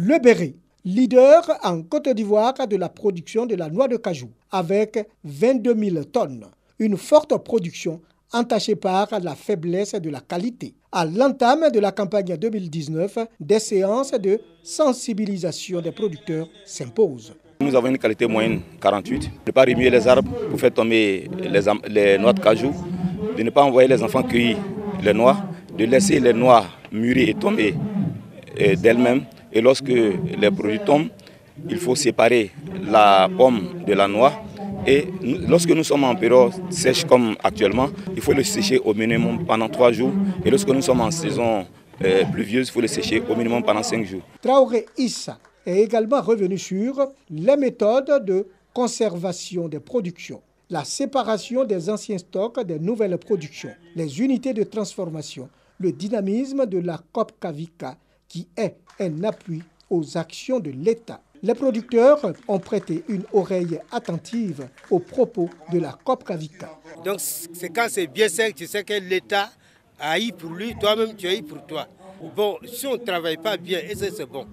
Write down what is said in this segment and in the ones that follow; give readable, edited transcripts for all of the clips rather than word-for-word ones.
Le Béret, leader en Côte d'Ivoire de la production de la noix de cajou, avec 22 000 tonnes. Une forte production entachée par la faiblesse de la qualité. À l'entame de la campagne 2019, des séances de sensibilisation des producteurs s'imposent. Nous avons une qualité moyenne 48. Ne pas remuer les arbres pour faire tomber les noix de cajou, de ne pas envoyer les enfants cueillir les noix, de laisser les noix mûrir et tomber d'elles-mêmes. Et lorsque les produits tombent, il faut séparer la pomme de la noix. Et lorsque nous sommes en période sèche comme actuellement, il faut le sécher au minimum pendant 3 jours. Et lorsque nous sommes en saison pluvieuse, il faut le sécher au minimum pendant 5 jours. Traoré Issa est également revenu sur les méthodes de conservation des productions, la séparation des anciens stocks des nouvelles productions, les unités de transformation, le dynamisme de la COP Kavika qui est un appui aux actions de l'État. Les producteurs ont prêté une oreille attentive aux propos de la COP Kavika. Donc c'est quand c'est bien sec, tu sais que l'État a eu pour lui, toi-même tu as eu pour toi. Bon, si on ne travaille pas bien, c'est bon.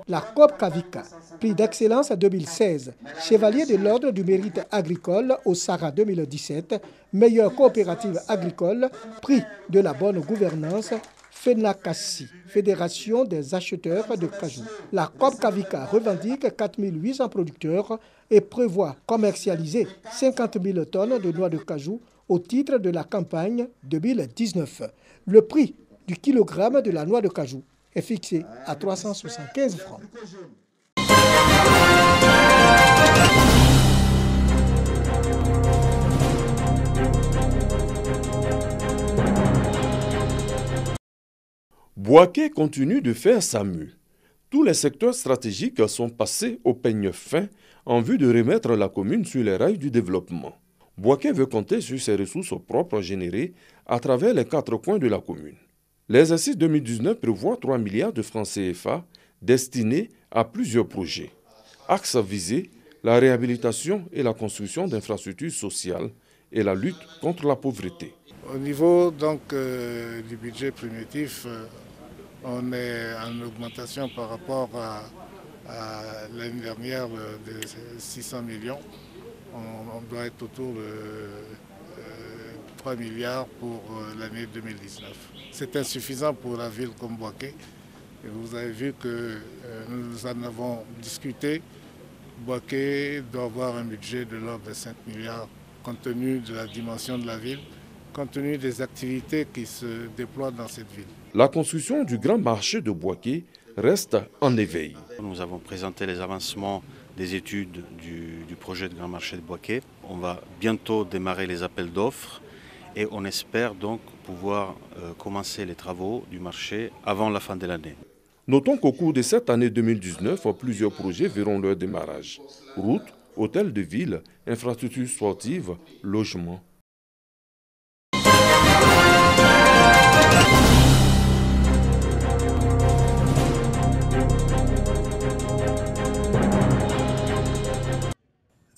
La COP Kavika, prix d'excellence 2016, chevalier de l'ordre du mérite agricole au Sahara 2017, meilleure coopérative agricole, prix de la bonne gouvernance, FENACASI, Fédération des acheteurs de cajou. La COP Kavika revendique 4 800 producteurs et prévoit commercialiser 50 000 tonnes de noix de cajou au titre de la campagne 2019. Le prix du kilogramme de la noix de cajou est fixé à 375 francs. Bouaké continue de faire sa mue. Tous les secteurs stratégiques sont passés au peigne fin en vue de remettre la commune sur les rails du développement. Bouaké veut compter sur ses ressources propres générées à travers les 4 coins de la commune. L'exercice 2019 prévoit 3 milliards de francs CFA destinés à plusieurs projets. Axes visés, la réhabilitation et la construction d'infrastructures sociales et la lutte contre la pauvreté. Au niveau donc, du budget primitif, on est en augmentation par rapport à l'année dernière de 600 millions. On doit être autour de 3 milliards pour l'année 2019. C'est insuffisant pour la ville comme Bouaké. Et vous avez vu que nous en avons discuté. Bouaké doit avoir un budget de l'ordre de 5 milliards compte tenu de la dimension de la ville, compte tenu des activités qui se déploient dans cette ville. La construction du grand marché de Bouaké reste en éveil. Nous avons présenté les avancements des études du projet de grand marché de Bouaké. On va bientôt démarrer les appels d'offres et on espère donc pouvoir commencer les travaux du marché avant la fin de l'année. Notons qu'au cours de cette année 2019, plusieurs projets verront leur démarrage. Routes, hôtels de ville, infrastructures sportives, logements.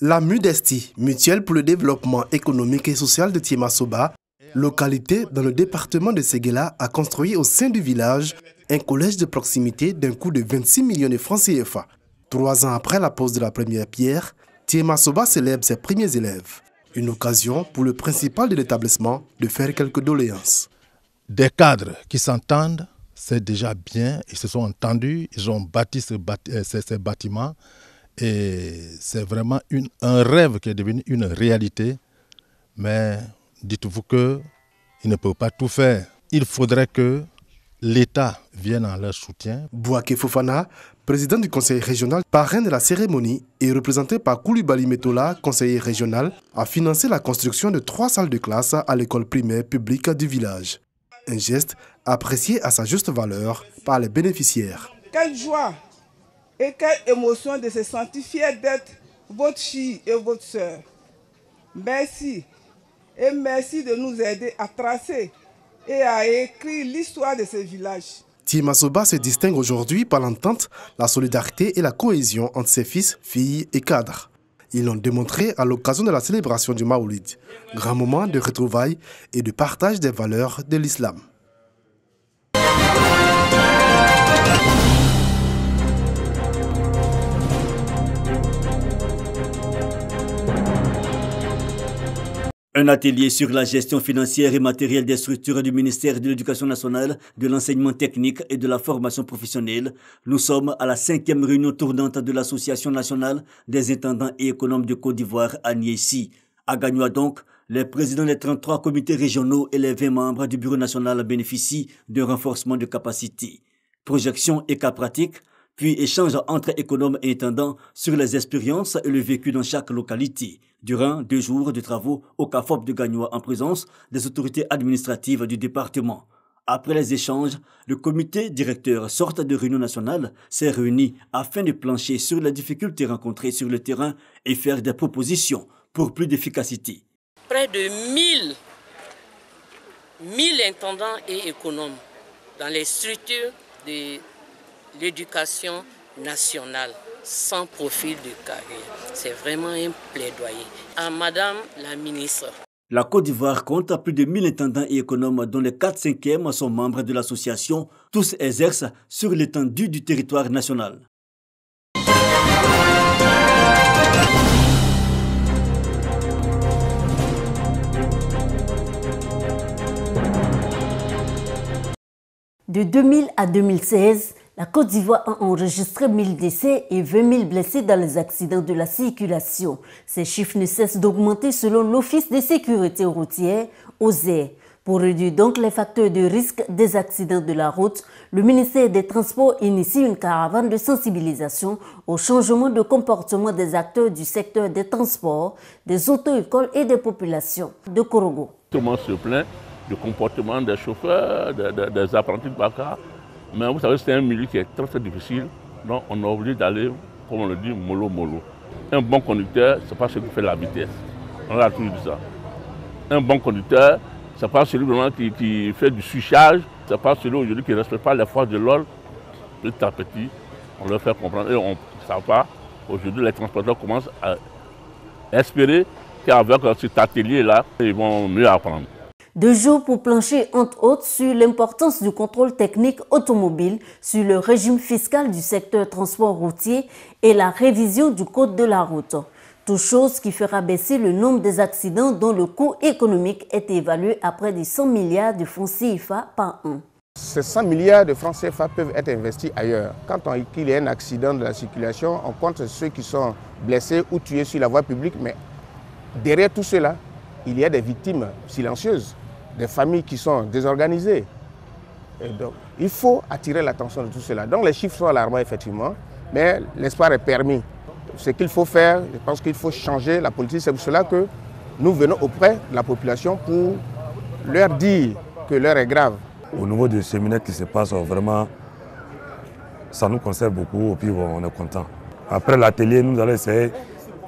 La MUDESTI, Mutuelle pour le développement économique et social de Tiemasoba, localité dans le département de Séguéla, a construit au sein du village un collège de proximité d'un coût de 26 millions de francs CFA. 3 ans après la pose de la première pierre, Tiemasoba célèbre ses premiers élèves. Une occasion pour le principal de l'établissement de faire quelques doléances. Des cadres qui s'entendent, c'est déjà bien. Ils se sont entendus, ils ont bâti ces bâtiments. Et c'est vraiment un rêve qui est devenu une réalité. Mais dites-vous qu'ils ne peuvent pas tout faire. Il faudrait que l'État vienne en leur soutien. Bouaké Fofana, président du conseil régional, parrain de la cérémonie et représenté par Koulibaly Metola, conseiller régional, a financé la construction de 3 salles de classe à l'école primaire publique du village. Un geste apprécié à sa juste valeur par les bénéficiaires. Quelle joie et quelle émotion de se sentir fier d'être votre fille et votre sœur. Merci. Et merci de nous aider à tracer et à écrire l'histoire de ce village. Tiemasoba se distingue aujourd'hui par l'entente, la solidarité et la cohésion entre ses fils, filles et cadres. Ils l'ont démontré à l'occasion de la célébration du Maoulid, grand moment de retrouvailles et de partage des valeurs de l'islam. Un atelier sur la gestion financière et matérielle des structures du ministère de l'Éducation nationale, de l'enseignement technique et de la formation professionnelle. Nous sommes à la 5e réunion tournante de l'Association nationale des intendants et économes de Côte d'Ivoire à Niassy. À Gagnoa donc, les présidents des 33 comités régionaux et les 20 membres du bureau national bénéficient d'un renforcement de capacité. Projection et cas pratiques, puis échange entre économes et intendants sur les expériences et le vécu dans chaque localité, durant 2 jours de travaux au CAFOP de Gagnoa en présence des autorités administratives du département. Après les échanges, le comité directeur sorte de réunion nationale s'est réuni afin de plancher sur les difficultés rencontrées sur le terrain et faire des propositions pour plus d'efficacité. Près de 1000 intendants et économes dans les structures de l'éducation nationale, sans profil de carrière. C'est vraiment un plaidoyer. À Madame la ministre. La Côte d'Ivoire compte plus de 1000 intendants et économes dont les 4/5 sont membres de l'association. Tous exercent sur l'étendue du territoire national. De 2000 à 2016, la Côte d'Ivoire a enregistré 1000 décès et 20 000 blessés dans les accidents de la circulation. Ces chiffres ne cessent d'augmenter selon l'Office de sécurité routière, OSER. Pour réduire donc les facteurs de risque des accidents de la route, le ministère des Transports initie une caravane de sensibilisation au changement de comportement des acteurs du secteur des transports, des auto-écoles et des populations de Korogo. Tout le monde se plaint du comportement des chauffeurs, des apprentis de Bakar. Mais vous savez, c'est un milieu qui est très difficile, donc on est obligé d'aller, comme on le dit, mollo. Un bon conducteur, ce n'est pas celui qui fait la vitesse. On a toujours dit ça. Un bon conducteur, ce n'est pas celui vraiment qui fait du switchage, ce n'est pas celui aujourd'hui qui ne respecte pas les forces de l'ordre. Petit à petit, on leur fait comprendre et on ne sait pas. Aujourd'hui, les transporteurs commencent à espérer qu'avec cet atelier-là, ils vont mieux apprendre. 2 jours pour plancher, entre autres, sur l'importance du contrôle technique automobile, sur le régime fiscal du secteur transport routier et la révision du code de la route. Toute chose qui fera baisser le nombre des accidents dont le coût économique est évalué à près de 100 milliards de francs CFA par an. Ces 100 milliards de francs CFA peuvent être investis ailleurs. Quand il y a un accident de la circulation, on compte ceux qui sont blessés ou tués sur la voie publique, mais derrière tout cela, il y a des victimes silencieuses, des familles qui sont désorganisées. Et donc, il faut attirer l'attention de tout cela. Donc les chiffres sont alarmants effectivement, mais l'espoir est permis. Ce qu'il faut faire, je pense qu'il faut changer la politique. C'est pour cela que nous venons auprès de la population pour leur dire que l'heure est grave. Au niveau du séminaire qui se passe, vraiment, ça nous concerne beaucoup et puis bon, on est content. Après l'atelier, nous allons essayer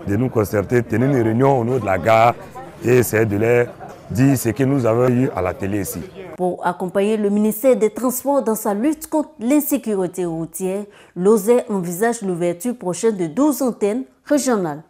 de nous concerter, tenir une réunion au niveau de la gare et essayer de leur dire ce que nous avons eu à la télé ici. Pour accompagner le ministère des Transports dans sa lutte contre l'insécurité routière, l'OSER envisage l'ouverture prochaine de 12 antennes régionales.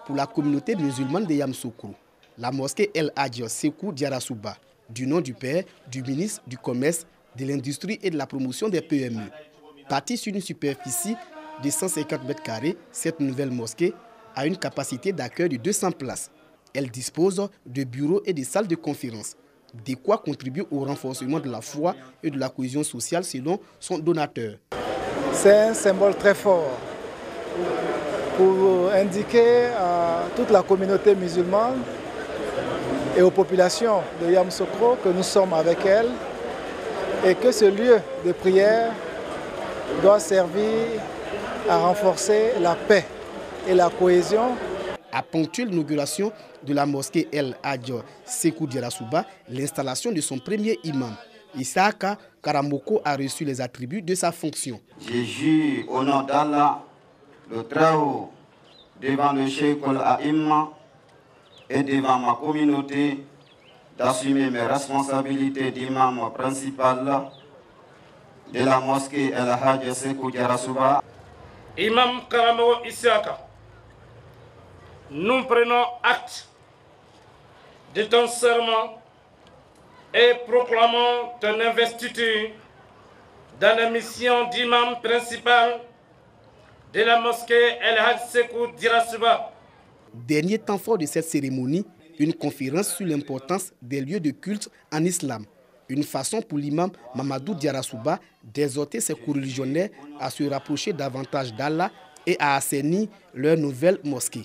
Pour la communauté musulmane de Yamoussoukro, la mosquée El Hadj Sékou Diarra Souba, du nom du père, du ministre du Commerce, de l'Industrie et de la Promotion des PME. Bâtie sur une superficie de 150 mètres carrés, cette nouvelle mosquée a une capacité d'accueil de 200 places. Elle dispose de bureaux et de salles de conférence, de quoi contribuer au renforcement de la foi et de la cohésion sociale selon son donateur. C'est un symbole très fort pour indiquer à toute la communauté musulmane et aux populations de Yamoussoukro que nous sommes avec elles et que ce lieu de prière doit servir à renforcer la paix et la cohésion. A ponctué l'inauguration de la mosquée El Hadj Sékou Diarra Souba, l'installation de son premier imam, Isaka Karamoko, a reçu les attributs de sa fonction. Je jure au nom d'Allah, le très haut, devant le Cheikh Al-Aïma et devant ma communauté, d'assumer mes responsabilités d'imam principal de la mosquée El Hadj Sékou Diarra Souba. Imam Karamoko Isaka, nous prenons acte de ton serment et proclamons ton investiture dans la mission d'imam principal de la mosquée El Hadj Sekou Dirasouba. Dernier temps fort de cette cérémonie, une conférence sur l'importance des lieux de culte en islam. Une façon pour l'imam Mamadou Diarasouba d'exhorter ses coreligionnaires à se rapprocher davantage d'Allah et à assainir leur nouvelle mosquée.